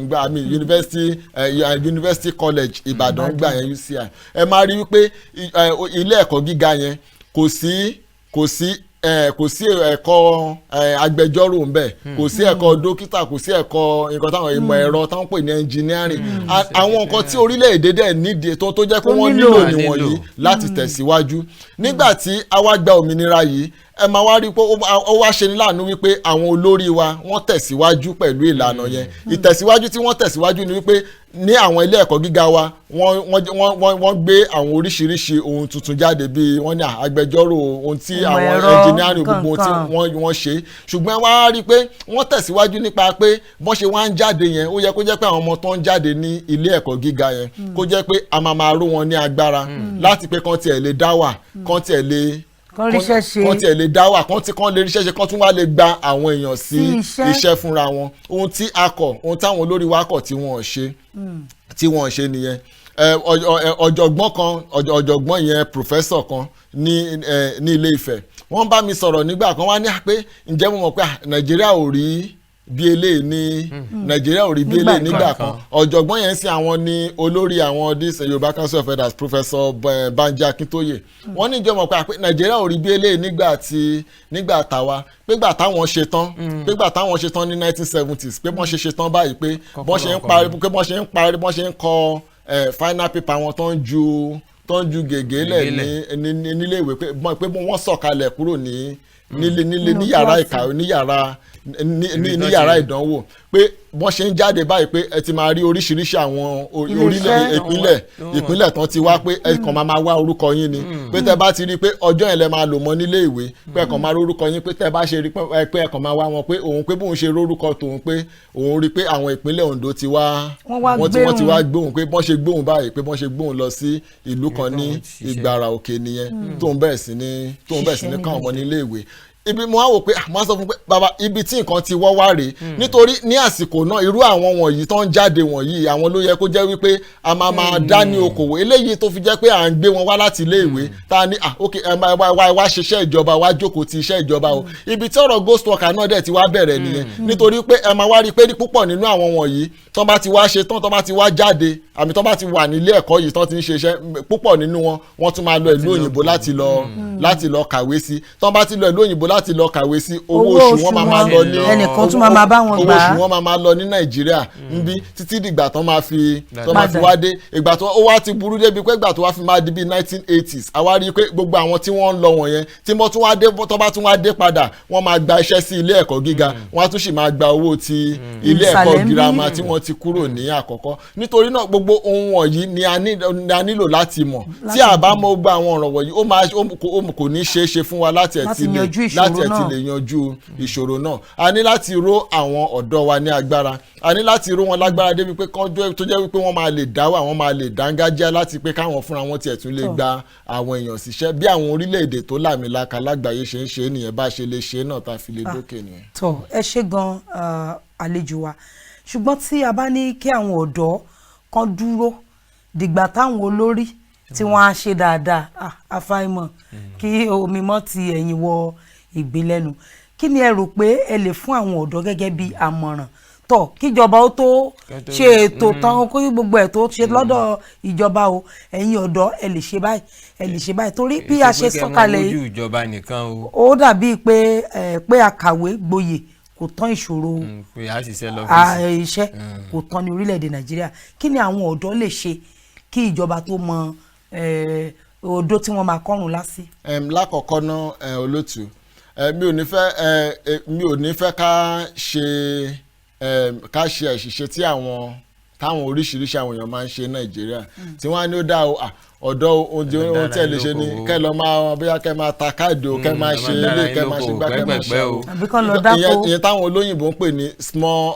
University College Ìbàdàn gbà yẹn UCI ẹ máa rí wípé ilé ẹ̀kọ́ gíga yẹn kò sí ẹ̀kọ́ agbẹjọ́rò ńbẹ̀ kò sí ẹ̀kọ́ dókítà kò sí ẹ̀kọ́ nǹkan táwọn ìmọ̀ ẹ̀rọ táwọn pè ní engineering àwọn nǹkan tí orílẹ̀-èdè dẹ̀ nídìí tó jẹ́ pé wọ́n nílò nìwọ̀nyí láti tẹ̀síwájú nígbà tí a wá gba òmìnira yìí ẹ máa wá rí i pé ó wá ṣe ní láàánú wípé àwọn olórí wa wọ́n tẹ̀síwájú pẹ̀lú ìlànà yẹn ìtẹ̀síwájú tí wọ́n tẹ̀síwájú ni wípé ní àwọn ilé ẹ̀kọ́ gíga wa wọ́n gbé àwọn oríṣiríṣi ohun tuntun jáde bíi wọ́n ní agbẹjọ́rò ohun tí àwọn engineering gbogbo tí wọ́n ṣe ṣùgbọ́n wá rí i pé wọ́n tẹ̀síwájú nípa pé bọ́n ṣe wá ń jáde yẹn ó yẹ kó jẹ́ pé àwọn ọmọ tó ń jáde ní ilé ẹ̀kọ́ gíga yẹn kó jẹ́ pé a máa ró wọn ní agbára láti pé kán tiẹ̀ lè dá wà kán tiẹ̀ lè kán tiẹ̀ lè dá wà kán lè ríṣẹ́ ṣe kán tún wá lè gba àwọn èèyàn sí iṣẹ́ fúnra wọn ohun tí a kọ̀ ohun táwọn olórí wa kọ̀ tí wọ́n ṣe nìyẹn ọ̀jọ̀gbọ́n yẹn professor kan ní Ilé Ifẹ̀ wọ́n bá mi sọ̀rọ̀ nígbà kan wá ní pé ǹjẹ́ mo mọ̀ pé Nàìjíríà ò rí bí eléyìí ní Nàìjíríà ò rí bí eléyìí nígbà kan ọ̀jọ̀gbọ́n yẹn sí àwọn ní olórí àwọn this Yorùbá Council of Elders Professor Banji Akintoye wọ́n ní ìjọba pé Nàìjíríà ò rí bí eléyìí nígbà tàwa pégbà táwọn ṣe tán ní 1970s pé bọ́n ṣe tán báyìí pé bọ́n ṣe ń kọ final paper wọn tó ń ju gègé lẹ̀ nílé ìwé pé wọ́n sọ̀kalẹ̀ kúrò ní yàrá ìkàwé ní yàrá ní yàrá ìdánwò pé wọ́n ṣe ń jáde báyìí pé ẹ ti máa rí oríṣiríṣi àwọn ìpínlẹ̀ tán ti wá pé ẹ kàn máa wá orúkọ yín ni pé tẹ́ bá ti rí pé ọjọ́ yẹn lẹ máa lò mọ́ nílé ìwé pé ẹ kàn máa rórúkọ yín pé tẹ́ bá ṣe rí pé ẹ kàn máa wá wọn pé òun pé bóun ṣe rórúkọ tòun pé òun rí pé àwọn ìpínlẹ̀ Ondo ti wá wọ́n ti wá gbóhùn pé bọ́n ṣe gbóhùn báyìí pé bọ́n ṣe gbóhùn lọ sí ìlú kan ní Ìgbàrà Òkè nìyẹn tóun bẹ̀rẹ̀ sí ní káwọn ọmọ nílé ìwé ibi mo á wò pé mo á sọ fún pé bàbá ibi tí nǹkan ti wọ́ wá rèé nítorí ní àsìkò náà irú àwọn wọ̀nyí tó ń jáde wọ̀nyí àwọn ló yẹ kó jẹ́ wípé a máa dá ní okòwò eléyìí tó fi jẹ́ pé à ń gbé wọn wá láti ilé ìwé tá a ní ok wá ṣiṣẹ́ ìjọba wá jókòó ti iṣẹ́ ìjọba o ibi tí ọ̀rọ̀ ghost worker náà dẹ̀ ti wá bẹ̀rẹ̀ nìyẹn nítorí pé ẹ máa wá rí i pé púpọ̀ nínú àwọn wọ̀nyí tó bá ti wá ṣe tán tó bá ti wá jáde àmì tó bá ti wà nílé ẹ̀kọ́ yìí tó ti ń ṣe iṣẹ́ púpọ̀ nínú wọn wọ́n tún máa lọ ìlú òyìnbó láti lọ kàwé sí tó bá ti lọ ìlú òyìnbó láti lọ kàwé sí owó oṣù wọn máa lọ ní ẹnìkan tún máa bá wọn gbà owó oṣù wọn máa lọ ní Nàìjíríà níbi títí dìgbà tó máa fi wá dé ìgbà tó ó wá ti burú débi pé ìgbà tó wá fi máa di bíi 1980s àwa rí i pé gbogbo àwọn tí wọ́n ń lọ wọ̀nyẹn tí wọ́n tún wá dé tó bá tún wá dé padà wọ́n máa gba iṣẹ́ sí ilé ẹ̀kọ́ gíga wọ́n á tún sì máa gba owó ti ilé ẹ̀kọ́ girama tí wọ́n ti kúrò ní àkọ́kọ́ nítorí náà gbogbo ohun wọ̀nyí ni a nílò láti mọ̀ tí a bá mọ̀ gba àwọn ọ̀rọ̀ wọ̀nyí kò ní ṣeé ṣe fún wa láti ẹ̀ ti lè yanjú ìṣòro náà a ní láti ró àwọn ọ̀dọ́ wa ní agbára a ní láti ró wọn lágbára débi pé kọ́jọ́ tó jẹ́ wípé wọ́n máa lè dáwọ́ àwọn máa lè dángájá láti pé káwọn fúnra wọn tiẹ̀ tún lè gba àwọn èèyàn síṣẹ́ bí àwọn orílẹ̀-èdè tó làmìlaka lágbàáyé ṣe ń ṣe nìyẹn bá ṣe lè ṣe náà tá a fi lè dókè nìyẹn. tó ẹ ṣe gan àlejò wa ṣùgbọ́n tí a bá ní kí àwọn ọ̀dọ́ kan dúró dìgbà táwọn olórí tí wọ́n á ṣe dáadáa àfàìmọ̀ kí omi mọ́ ti ẹ̀yìn wọ ìgbín lẹ́nu kí ni ẹ rò pé ẹ lè fún àwọn ọ̀dọ́ gẹ́gẹ́ bí àmọ̀ràn tọ̀ kíjọba ó tó ṣe ètò tán kó gbogbo ẹ̀ tó ṣe lọ́dọ̀ ìjọba o ẹ̀yin ọ̀dọ́ ẹ lè ṣe báyìí ẹ lè ṣe báyìí torí bí a ṣe sọ̀kalẹ̀ yìí ó dàbí pé àkàwé gboyè kò tán ìṣòro iṣẹ́ kò tán ní orílẹ̀-èdè Nàìjíríà kí ni àwọn ọ̀dọ́ lè ṣe kí ìjọba tó mọ odó tí wọ́n máa kọ́rùn lásì. lákọ̀ọ́kọ́ náà olótù mi ò ní fẹ́ ká ṣe àṣìṣe tí táwọn oríṣiríṣi àwọn èèyàn máa ń ṣe Nàìjíríà tí wọ́n á ní ó dá ọ̀dọ́ ohun tí ẹ lè ṣe ni kẹ́ lọ máa bóyá kẹ́ máa ta káàdì o kẹ́ máa ṣe ilé kẹ́ máa ṣe gbá kẹ́ máa ṣe o ìyẹn táwọn olóyìnbó ń pè ní small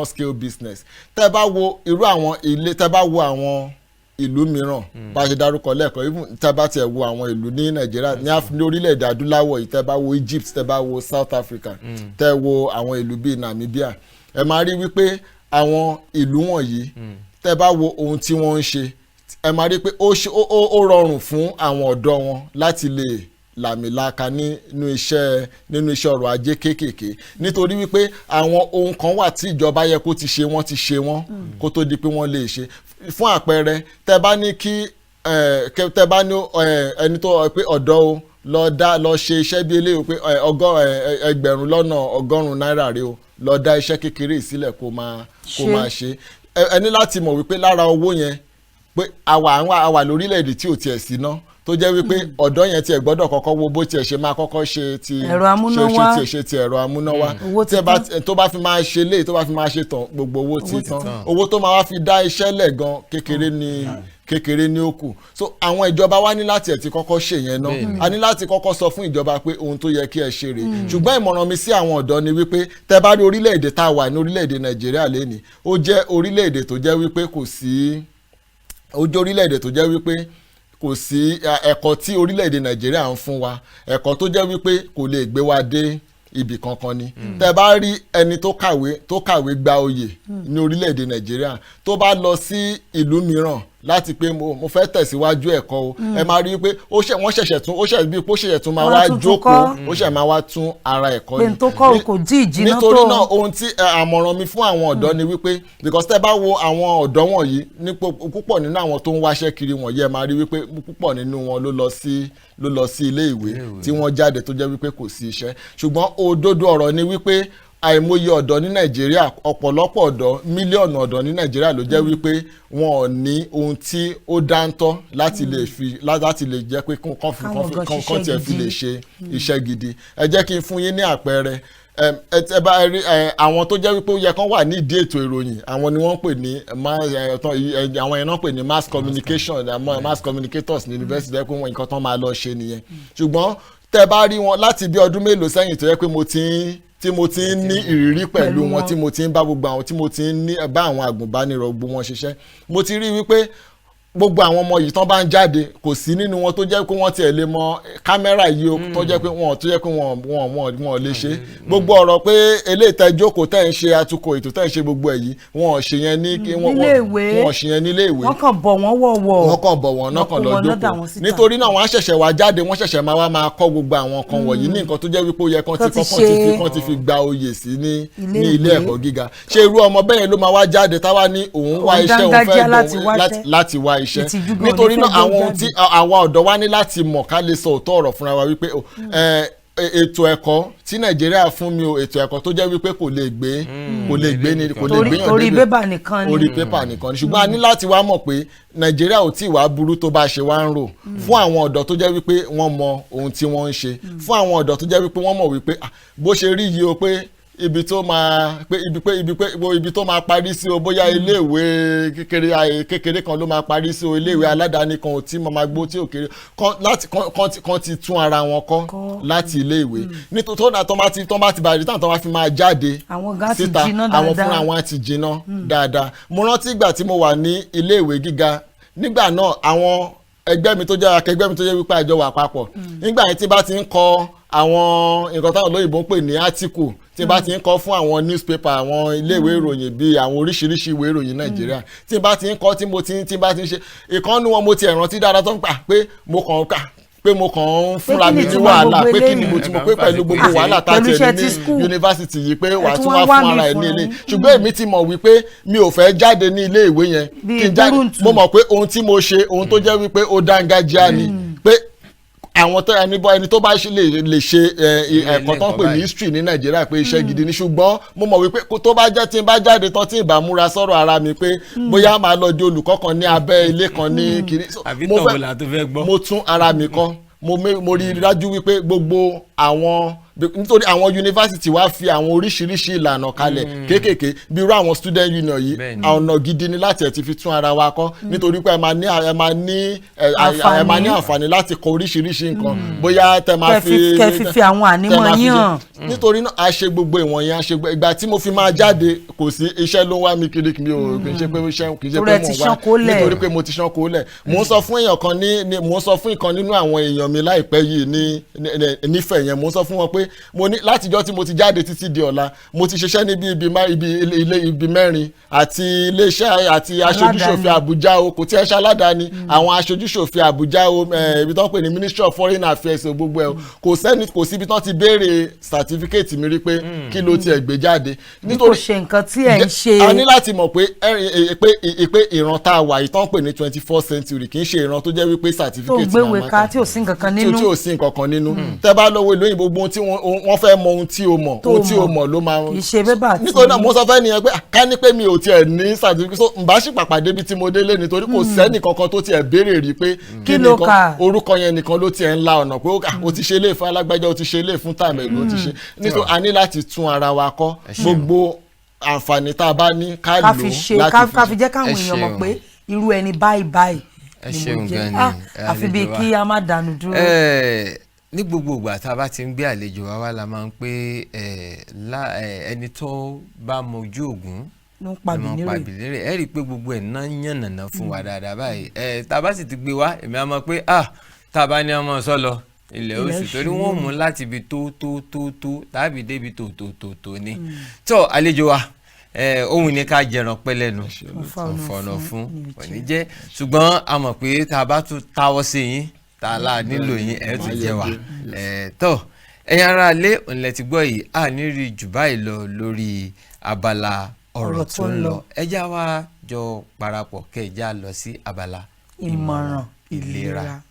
scale business tẹ́ bá wo irú àwọn ilé tẹ́ bá wo àwọn ìlú mìíràn bá ṣe dárúkọ lẹ́ẹ̀kan even tẹ́ bá tiẹ̀ wo àwọn ìlú ní Nàìjíríà ní orílẹ̀-èdè adúláwọ̀ yìí tẹ́ bá wo Egypt tẹ́ bá wo South Africa tẹ́ wo àwọn ìlú bíi Namibia ẹ máa rí wípé àwọn ìlú wọ̀nyí tẹ́ bá wo ohun tí wọ́n ń ṣe ẹ máa rí pé ó rọrùn fún àwọn ọ̀dọ́ wọn láti lè làmìlaka nínú iṣẹ́ ọrọ̀ ajé kéékèèké nítorí wípé àwọn ohun kan wà tí ìjọba yẹ kó ti ṣe wọ́n kó tó di pé wọ́n lè ṣe fún àpẹẹrẹ tẹ́ bá ní ẹni tó pé ọ̀dọ́ o lọ ṣe iṣẹ́ bí eléyìí pé ẹgbẹ̀rún lọ́nà ọgọ́rùn-ún náírà rẹ o lọ dá iṣẹ́ kékeré sílẹ̀ kó máa ṣe ẹ ní láti mọ̀ wípé lára owó yẹn pé àwa lórílẹ̀‐èdè tí ò tiẹ̀ sí ná tó jẹ́ wípé ọ̀dọ́ yẹn tiẹ̀ gbọ́dọ̀ kọ́kọ́ wo bó tiẹ̀ ṣe máa kọ́kọ́ ṣe ti ẹ̀rọ amúnáwá tó bá fi máa ṣe léyìí tó bá fi máa ṣe tán gbogbo owó ti tán owó tó máa wá fi dá iṣẹ́ lẹ̀ gan kékeré ní ó kù so àwọn ìjọba wa ní láti ẹ̀ ti kọ́kọ́ ṣe yẹn náà a ní láti kọ́kọ́ sọ fún ìjọba pé ohun tó yẹ kí ẹ ṣe rèé ṣùgbọ́n ìmọ̀ràn mi sí àwọn ọ̀dọ́ ni wípé tẹ́ bá rí orílẹ̀-èdè tá a wà ní orílẹ̀-èdè Nàìjíríà lénìí ó jẹ́ orílẹ̀-èdè tó jẹ́ wípé kò sí ẹ̀kọ́ tí orílẹ̀-èdè Nàìjíríà ń fún wa ẹ̀kọ́ tó jẹ́ wípé kò lè gbé wa dé ibì kankan ni tẹ́ bá rí ẹni tó kàwé gba oyè ní orílẹ̀-èdè Nàìjíríà tó bá lọ sí ìlú mìíràn láti pé mo fẹ́ tẹ̀síwájú ẹ̀kọ́ o ẹ máa rí i pé ó ṣẹ̀ṣẹ̀ tún máa wá jókòó ó ṣẹ̀ máa wá tún ara ẹ̀kọ́ ni. pé n tó kọ́ kò jí ìjìnà tó. nítorí náà ohun tí àmọ̀ràn mi fún àwọn ọ̀dọ́ ni wípé because tẹ́ bá wo àwọn ọ̀dọ́ wọ̀nyí ní púpọ̀ nínú àwọn tó ń wáṣẹ́ kiri wọ̀nyí ẹ máa rí wípé púpọ̀ nínú wọn ló lọ sí ilé ìwé tí wọ́n jáde tó jẹ́ wípé kò sí iṣẹ́ ṣùgbọ́n òdodo ọ̀rọ̀ ni wípé àìmọye ọ̀dọ́ ní Nàìjíríà, ọ̀pọ̀lọpọ̀ ọ̀dọ́, mílíọ̀nù ọ̀dọ́ ní Nàìjíríà ló jẹ́ wípé wọn ò ní ohun tí ó dáńtọ́ láti lè jẹ́ pé kán tiẹ̀ fi lè ṣe iṣẹ́ gidi. Ẹ jẹ́ kí n fún yín ní àpẹẹrẹ. Ẹ bá rí àwọn tó jẹ́ wípé ó yẹ kán wà ní ìdí ètò ìròyìn, àwọn ni wọ́n ń pè ní àwọn yẹn náà pè ní mass communication, mass communicators ní university, pé wọ́n nǹkan tán máa lọ ṣe nìyẹn. Ṣùgbọ́n tẹ́ bá rí wọn láti bí ọdún mélòó sẹ́yìn tó yẹ pé tí mo ti ń ní ìrírí pẹ̀lú wọn, tí mo ti ń bá gbogbo àwọn tí mo ti ń ní bá àwọn àgùnbánirọ̀ gbogbo wọn ṣiṣẹ́, mo ti rí wípé gbogbo àwọn ọmọ yìí tán bá ń jáde kò sí nínú wọn tó jẹ́ pé wọ́n tiẹ̀ lè mọ kámẹ́rà yìí o, tó jẹ́ pé wọ́n lè ṣe gbogbo ọ̀rọ̀ pé eléyìí tẹ́ jókòó tẹ́ ń ṣe atukọ̀ ètò tẹ́ ń ṣe gbogbo ẹ̀ yìí wọ́n ṣe yẹn ní wọ́n ṣe yẹn nílé ìwé, wọ́n kàn bọ̀ wọ́n wọ̀wọ̀, wọ́n kàn bọ̀ wọ́n náà kàn lọ jókòó. Nítorí náà wọ́n á ṣẹ̀ṣẹ̀ wá jáde, wọ́n ṣẹ̀ṣẹ̀ máa kọ́ gbogbo àwọn kan wọ̀nyí ní nǹkan tó jẹ́ wípé ó yẹ kán ti fi gba oyè sí ní ilé ẹ̀kọ́ gíga. Ṣé irú ọmọ bẹ́ẹ̀ ló máa wá jáde táwa ní òun wá iṣẹ́, òun fẹ́ láti wá iṣẹ́? Nítorí náà àwọn ohun tí àwa ọ̀dọ́ wa ní láti mọ̀ ká lè sọ òótọ́ ọ̀rọ̀ fúnra wa wípé ètò ẹ̀kọ́ tí Nàìjíríà fún mi o, ètò ẹ̀kọ́ tó jẹ́ wípé kò lè gbéyàn orí pépà nìkan ni, orí pépà nìkan ni. Ṣùgbọ́n a ní láti wá mọ̀ pé Nàìjíríà ò tí ì wá burú tó bá ṣe wá ń rò, fún àwọn ọ̀dọ́ tó jẹ́ wípé wọ́n mọ ohun tí wọ́n ń ṣe, fún àwọn ọ̀dọ́ tó jẹ́ wípé wọ́n mọ̀ wípé bó ṣe rí yìí o pé ibi tó máa parí sí o, bóyá iléèwé kékeré kan ló máa parí sí o, iléèwé aládàáni kan ò tí máa gbó tí ò kéré kan ti tún ara wọn kọ́ láti iléèwé. Nítorí tó bá ti bàjẹ́ tán tó bá fi máa jáde síta, àwọn fúnra wọn ti jiná dáadáa. Mo rántí ìgbà tí mo wà ní iléèwé gíga, nígbà náà àwọn ẹgbẹ́ mi tó jẹ́ akẹgbẹ́ mi tó jẹ́ wípé àjọ wà papọ̀, nígbà yẹn tí bá ti ń kọ àwọn nǹkan táwọn olóyìnbó ń pè ní átíkù, tí bá ti ń kọ fún àwọn newspaper, àwọn iléèwé ìròyìn bíi àwọn oríṣiríṣi ìwé ìròyìn Nàìjíríà, tí bá ti ń kọ tí bá ti ń ṣe ìkànnì wọn, mo ti rántí dáadáa tó ń gbà pé mo kàn ń fúnra mi ní wàhálà, pé kí ni mo ti mọ̀ pé pẹ̀lú gbogbo wàhálà tá a tiẹ̀ ní yunifásitì yìí pé wàá tún wá fún ara ẹ̀ ní ilé. Ṣùgbọ́n èmi ti mọ̀ wípé mi ò fẹ́ jáde ní ilé ìwé yẹn kí n jáde, mo mọ̀ pé ohun tí mo ṣe, ohun tó jẹ́ wípé ó dángájíá ni, pé àwọn tó ẹni tó bá lè ṣe ẹ̀kọ́ tó ń pè ní history ní Nàìjíríà pé iṣẹ́ gidi ni. Ṣùgbọ́n mo mọ̀ wípé tó bá jẹ́ tí n bá jáde tán tí n bá múra sọ̀rọ̀ ara mi pé bóyá máa lọ di olùkọ́ kan ní abẹ́ ilé kan ní kiri, mo tún ara mi kọ́, mo rí i dájú wípé gbogbo àwọn, nítorí àwọn yunifásitì wá fi àwọn oríṣiríṣi ìlànà kalẹ̀ kéékèèké bí irú àwọn student union yìí, ọ̀nà gidi ni láti ẹ̀ ti fi tún ara wa kọ́, nítorí pé ẹ máa ní àǹfààní láti kọ oríṣiríṣi nǹkan, bóyá tẹ máa fi àwọn ànímọ́ yín hàn. Nítorí náà a ṣe gbogbo ìwọ̀nyẹn, ìgbà tí mo fi máa jáde kò sí iṣẹ́ ló ń wá mi kiri, mi ò kì í ṣe pé mo wá, nítorí pé mo ti ṣán kólẹ̀. Mo ń sọ fún èèyàn kan mo ń sọ fún ìkan nínú àwọn èèyàn mi láìpẹ́ yìí nífẹ̀ẹ́ yẹn, mo ń sọ fún wọn pé mo ní látijọ́ tí mo ti jáde títí di ọ̀la, mo ti ṣiṣẹ́ níbi ibi mẹ́rin, àti iléeṣẹ́ àti aṣojúṣòfin Àbújá o, kò tí ẹ ṣe aládàáni, àwọn aṣojúṣòfin Àbújá o, ibi tó ń pè ní Ministry of Foreign Affairs o, gbogbo ẹ o, kò síbi tán ti béèrè certificate mi rí pé kí ló tiẹ̀ gbé jáde. Nítorí ṣe nǹkan tí ẹ̀ ń ṣe, a ní láti mọ̀ pé ìran tá a wà yìí tán pè ní 21st century kì í ṣe ìran tó jẹ́ wípé certificate tó gbéwèé ká tí ò sí nǹkan kan nínú, tí ò sí nǹkan kan nínú. Tẹ́ bá lọ́wọ́ ìlú òyìnbó ohun tí wọ́n fẹ́ mọ ohun tí o mọ̀, ohun tí o mọ̀ ló máa ń ṣe bébà tí. Nítorí náà mo sọ fẹ́ nìyẹn pé ká ní pé mi ò tiẹ̀ ní certificate, so n bá sì pàpàdé bí tí mo délé, nítorí kò sẹ́nì kankan tó tiẹ̀ béèrè rí pé kí nìkan orúkọ yẹn nìkan ló tiẹ̀ ń la ọ̀nà pé o ti ṣe ilé fún alágbájá, o ti ṣe ilé fún tàmẹ̀lú, o ti ṣe. Nítorí a ní láti tún ara wa kọ́, gbogbo àǹfààní tá a bá ní ká lò ká fi jẹ́ káwọn èèyàn mọ̀ pé irú ẹni báyìí ni mo jẹ́, àfi bíi kí a má dànù dúró. Ní gbogbo ìgbà tá a bá ti ń gbé àlejò wa la máa ń pé ẹni tó bá mojú ògún ló ń pàbí lérè. Ẹ rí i pé gbogbo ẹ̀ náà yànnàná fún wa dáadáa báyìí. Tá a bá sì ti gbé wá, èmi á mọ̀ pé tá a bá ní ọmọ sọ́lọ ilẹ̀ oṣù, torí wọ́n mú láti ibi tó tàbí débi tó ni. Tó àlejò wa ohun ní ká jẹran pẹ́ lẹ́nu fọ̀nà fún òní jẹ́, ṣùgbọ́n a mọ̀ pé tá a bá tún táwọ́ sí yín tààlà nílò yín ẹ̀ tún jẹ wá. Tó ẹ̀yin ará ilé òǹlẹ̀ ti gbọ́ yìí, a ní rí jù báyìí lọ lórí abala ọ̀rọ̀ tó ń lọ. Ẹ já wa jọ parapọ̀ kẹ́ ẹ já lọ sí abala ìmọ̀ràn ìlera.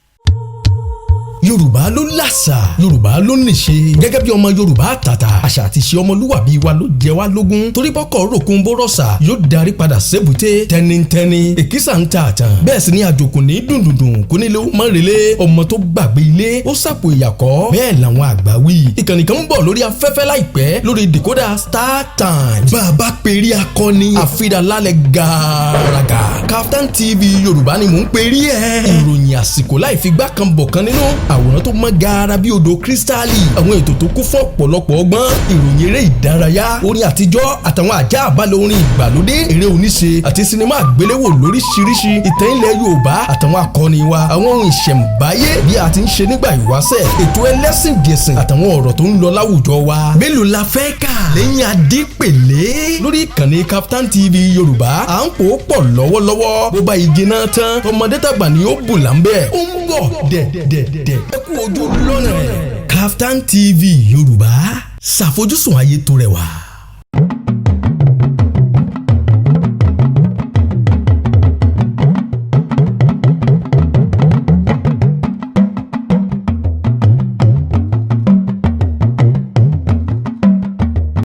Yorùbá ló làṣà, Yorùbá ló níṣe. Gẹ́gẹ́ bí ọmọ Yorùbá àtàtà, àṣà àti ìṣe ọmọlúwàbí wa ló jẹ wá lógún. Torí bọ́kọ̀ ròkun bórọ̀ṣà yóò darí padà sébùté tẹnitẹni. Èkísà ń ta àtàn. Bẹ́ẹ̀ sì ni àjòkù ní dùndùndùn kò nílé ó mọ̀rẹ̀lé. Ọmọ tó gbàgbé ilé ó sàpò ìyàkọ́. Bẹ́ẹ̀ làwọn àgbà wí. Ìkànnì kan ń bọ̀ lórí afẹ́fẹ́ láìpẹ́ lórí decoder StarTimes. Bàbá perí akọni àfidàlálẹ̀ gàràgà. Kaftan TV Yorùbá ni mò ń perí ẹ̀. Ìròyìn àsìkò láì fi gbá kan bọ̀ kan nínú. Àwòrán tó mọ́ gaara bí odò kírísítálì. Àwọn ètò tó kún fún ọ̀pọ̀lọpọ̀ ọgbọ́n. Ìròyìn eré ìdárayá, orin àtijọ́ àtàwọn àjá àbálẹ̀ orin ìgbàlódé, eré oníṣe àti sinimá àgbéléwò lóríṣiríṣi. Ìtàn ilẹ̀ Yorùbá àtàwọn akọni wa, àwọn ohun ìṣẹ̀ǹbáyé bí a ti ń ṣe nígbà ìwáṣẹ̀, ètò ẹlẹ́sìn jẹ̀sìn àtàwọn ọ̀rọ̀ tó ń lọ láwùjọ wa. Mélòó la fẹ́ kà lẹ́yìn Adépèlé lórí ìkànnì Kaftan TV Yorùbá. À ń pò ó pọ̀ lọ́wọ́lọ́wọ́. Bó bá igi náà tán, ọmọdé tàgbà ni ó bù láńbẹ̀. Ó ń bọ̀ dẹ̀dẹ̀dẹ̀. Ẹ kú ojú lọ́nà ẹ̀. Kaftan TV Yorùbá, ṣàfojúsùn ayé tó rẹwà.